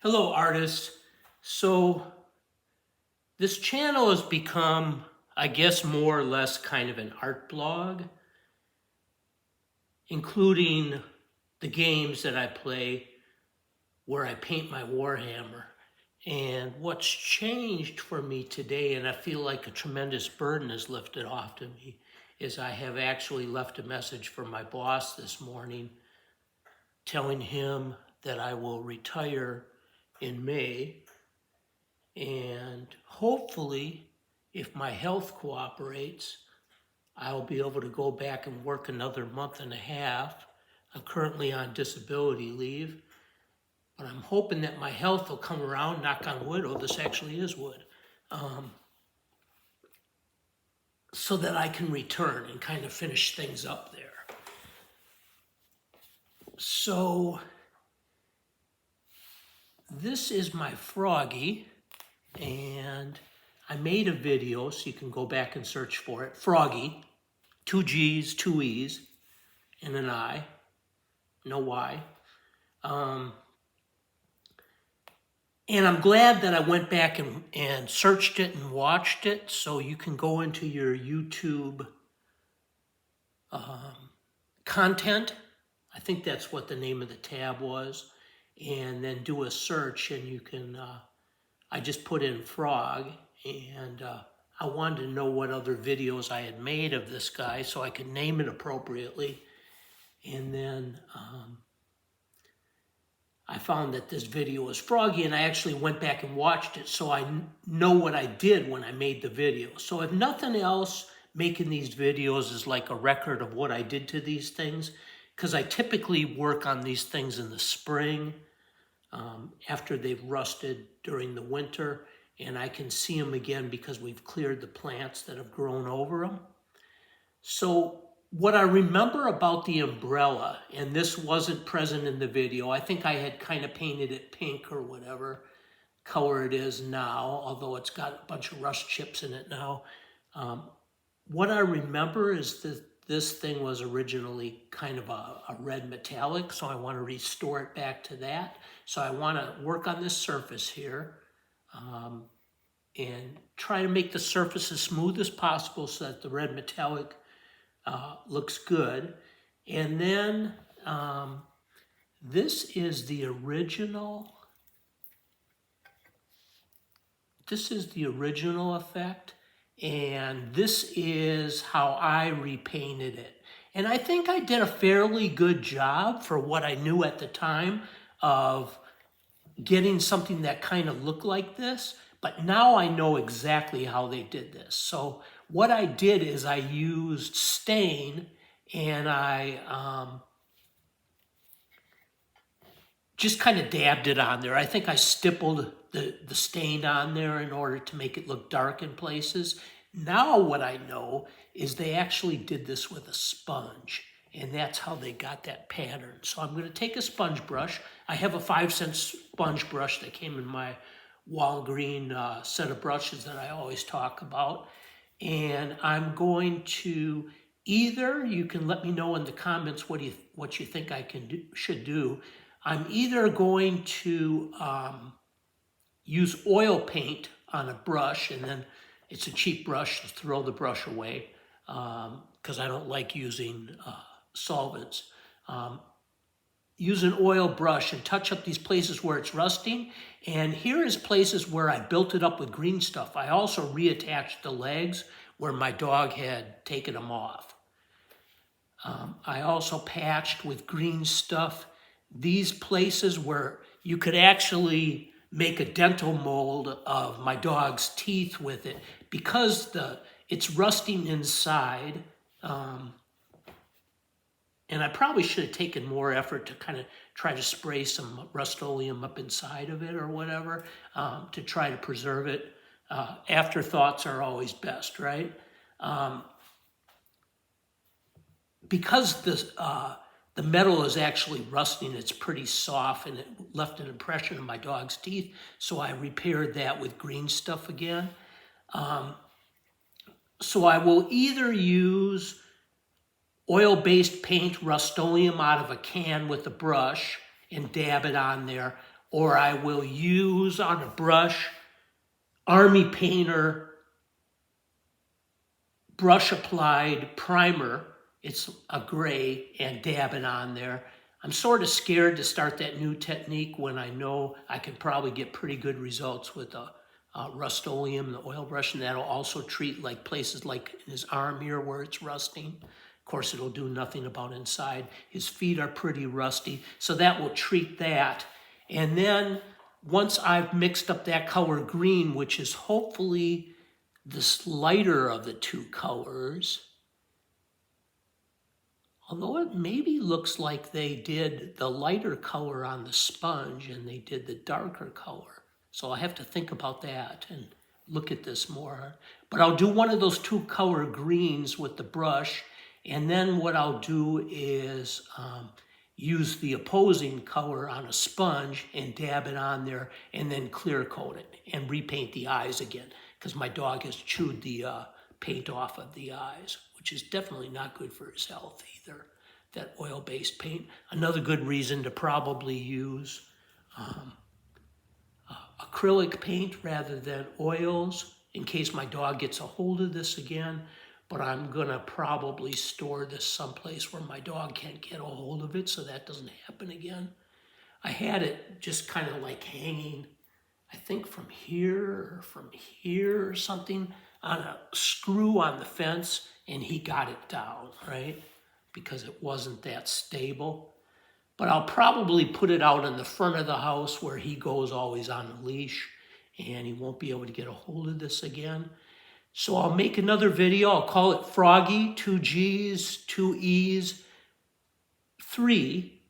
Hello, artists. So this channel has become, I guess, more or less kind of an art blog, including the games that I play where I paint my Warhammer. And what's changed for me today, and I feel like a tremendous burden is lifted off to me, is I have actually left a message for my boss this morning telling him that I will retire in May. And hopefully, if my health cooperates, I'll be able to go back and work another month and a half. I'm currently on disability leave, but I'm hoping that my health will come around, knock on wood. Oh, this actually is wood. So that I can return and kind of finish things up there. So this is my Froggiee, and I made a video, so you can go back and search for it. Froggiee, 2 G's, 2 E's, and an I, no Y. And I'm glad that I went back and searched it and watched it, so you can go into your YouTube content. I think that's what the name of the tab was. And then do a search, and you can, I just put in frog, and I wanted to know what other videos I had made of this guy so I could name it appropriately. And then I found that this video was Froggiee, and I actually went back and watched it so I know what I did when I made the video. So if nothing else, making these videos is like a record of what I did to these things, because I typically work on these things in the spring after they've rusted during the winter, and I can see them again because we've cleared the plants that have grown over them. So what I remember about the umbrella, and this wasn't present in the video, I think I had kind of painted it pink or whatever color it is now, although it's got a bunch of rust chips in it now. What I remember is that this thing was originally kind of a red metallic, so I want to restore it back to that. So I want to work on this surface here and try to make the surface as smooth as possible so that the red metallic looks good. And then this is the original. This is the original effect. And this is how I repainted it. And I think I did a fairly good job for what I knew at the time of getting something that kind of looked like this. But now I know exactly how they did this. So what I did is I used stain, and I just kind of dabbed it on there. I think I stippled the stain on there in order to make it look dark in places. Now what I know is they actually did this with a sponge, and that's how they got that pattern. So I'm going to take a sponge brush. I have a 5-cent sponge brush that came in my Walgreen set of brushes that I always talk about. And I'm going to either, you can let me know in the comments what you think I should do. I'm either going to use oil paint on a brush, and then it's a cheap brush to throw the brush away because I don't like using solvents. Use an oil brush and touch up these places where it's rusting. And here is places where I built it up with green stuff. I also reattached the legs where my dog had taken them off. I also patched with green stuff these places where you could actually make a dental mold of my dog's teeth with it because it's rusting inside. And I probably should have taken more effort to kind of try to spray some Rustoleum up inside of it or whatever to try to preserve it. Afterthoughts are always best, right? Because the metal is actually rusting, it's pretty soft, and it left an impression on my dog's teeth, so I repaired that with green stuff again. So I will either use oil-based paint, Rustoleum, out of a can with a brush and dab it on there, or I will use on a brush Army Painter brush applied primer. It's a gray, and dab it on there. I'm sort of scared to start that new technique when I know I can probably get pretty good results with a Rustoleum, the oil brush, and that'll also treat like places like in his arm here where it's rusting. Of course, it'll do nothing about inside. His feet are pretty rusty, so that will treat that. And then once I've mixed up that color green, which is hopefully this lighter of the two colors, although it maybe looks like they did the lighter color on the sponge and they did the darker color. So I have to think about that and look at this more. But I'll do one of those two color greens with the brush, and then what I'll do is use the opposing color on a sponge and dab it on there and then clear coat it and repaint the eyes again, because my dog has chewed the paint off of the eyes, which is definitely not good for his health either, that oil-based paint. Another good reason to probably use acrylic paint rather than oils in case my dog gets a hold of this again, but I'm gonna probably store this someplace where my dog can't get a hold of it so that doesn't happen again. I had it just kind of like hanging, I think from here or something, on a screw on the fence, and he got it down, right? Because it wasn't that stable. But I'll probably put it out in the front of the house where he goes always on a leash, and he won't be able to get a hold of this again. So I'll make another video. I'll call it Froggiee, 2 G's, 2 E's, 3,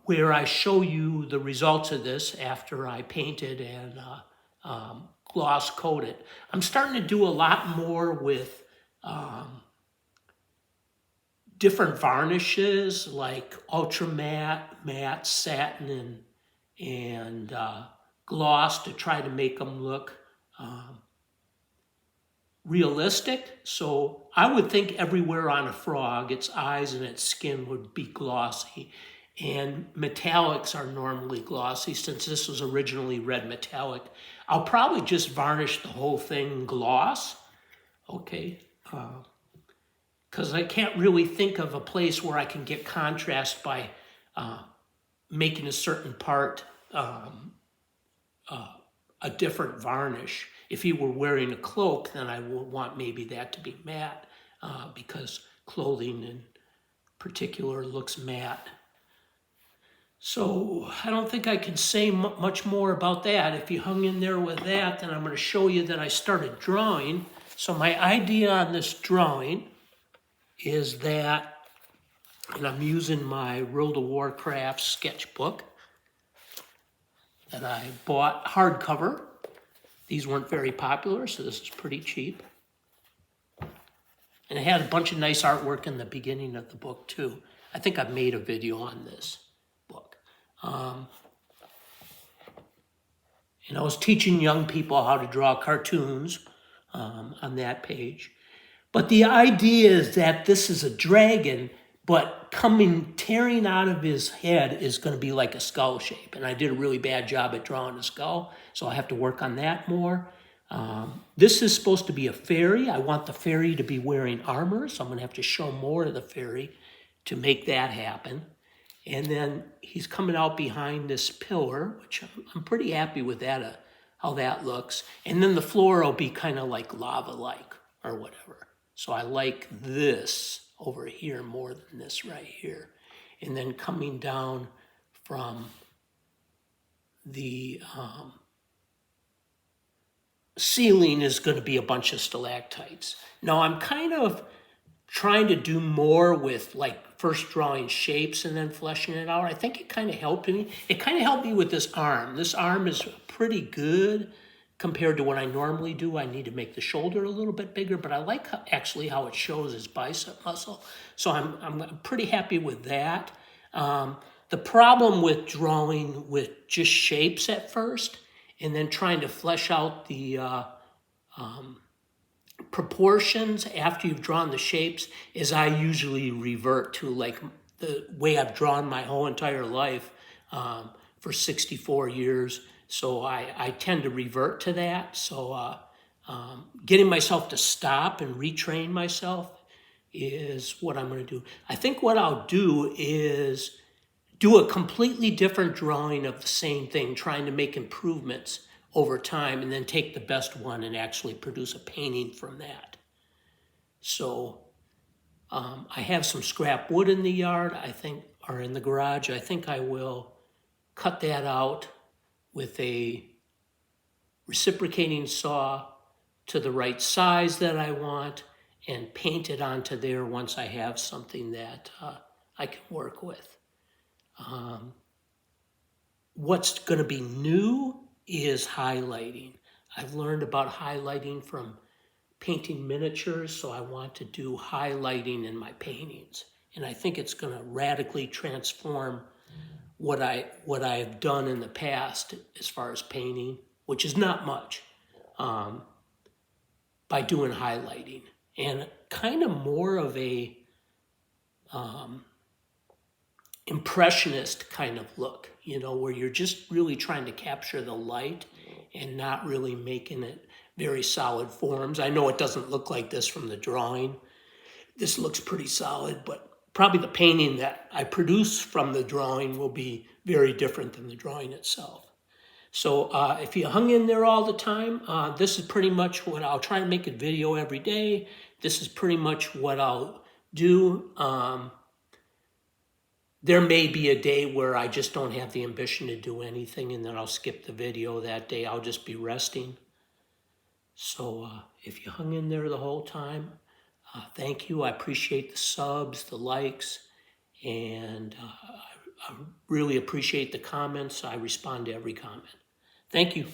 where I show you the results of this after I paint it and gloss coat it. I'm starting to do a lot more with different varnishes like ultra matte, matte, satin, and gloss to try to make them look realistic. So I would think everywhere on a frog, its eyes and its skin would be glossy. And metallics are normally glossy. Since this was originally red metallic, I'll probably just varnish the whole thing gloss. Okay. Because I can't really think of a place where I can get contrast by making a certain part a different varnish. If he were wearing a cloak, then I would want maybe that to be matte because clothing in particular looks matte. So I don't think I can say much more about that. If you hung in there with that, then I'm going to show you that I started drawing. So my idea on this drawing is that, and I'm using my World of Warcraft sketchbook that I bought hardcover. These weren't very popular, so this is pretty cheap. And it had a bunch of nice artwork in the beginning of the book too. I think I've made a video on this book. And I was teaching young people how to draw cartoons on that page. But the idea is that this is a dragon, but tearing out of his head is going to be like a skull shape. And I did a really bad job at drawing a skull, so I have to work on that more. This is supposed to be a fairy. I want the fairy to be wearing armor, so I'm going to have to show more of the fairy to make that happen. And then he's coming out behind this pillar, which I'm pretty happy with that, how that looks. And then the floor will be kind of like lava-like or whatever. So I like this over here more than this right here. And then coming down from the ceiling is going to be a bunch of stalactites. Now I'm kind of trying to do more with like first drawing shapes and then fleshing it out. I think it kind of helped me. It kind of helped me with this arm. This arm is pretty good compared to what I normally do. I need to make the shoulder a little bit bigger, but I like actually how it shows his bicep muscle. So I'm pretty happy with that. The problem with drawing with just shapes at first and then trying to flesh out the proportions after you've drawn the shapes is I usually revert to like the way I've drawn my whole entire life for 64 years. So I tend to revert to that. So getting myself to stop and retrain myself is what I'm going to do. I think what I'll do is do a completely different drawing of the same thing, trying to make improvements over time, and then take the best one and actually produce a painting from that. So I have some scrap wood in the yard, I think, or in the garage. I think I will cut that out with a reciprocating saw to the right size that I want and paint it onto there once I have something that I can work with. What's going to be new is highlighting. I've learned about highlighting from painting miniatures, so I want to do highlighting in my paintings. And I think it's going to radically transform what I've done in the past as far as painting, which is not much, by doing highlighting. And kind of more of a impressionist kind of look, you know, where you're just really trying to capture the light and not really making it very solid forms. I know it doesn't look like this from the drawing. This looks pretty solid, but probably the painting that I produce from the drawing will be very different than the drawing itself. So if you hung in there all the time, this is pretty much what I'll try and make a video every day. This is pretty much what I'll do. There may be a day where I just don't have the ambition to do anything, and then I'll skip the video that day. I'll just be resting. So if you hung in there the whole time, thank you. I appreciate the subs, the likes, and I really appreciate the comments. I respond to every comment. Thank you.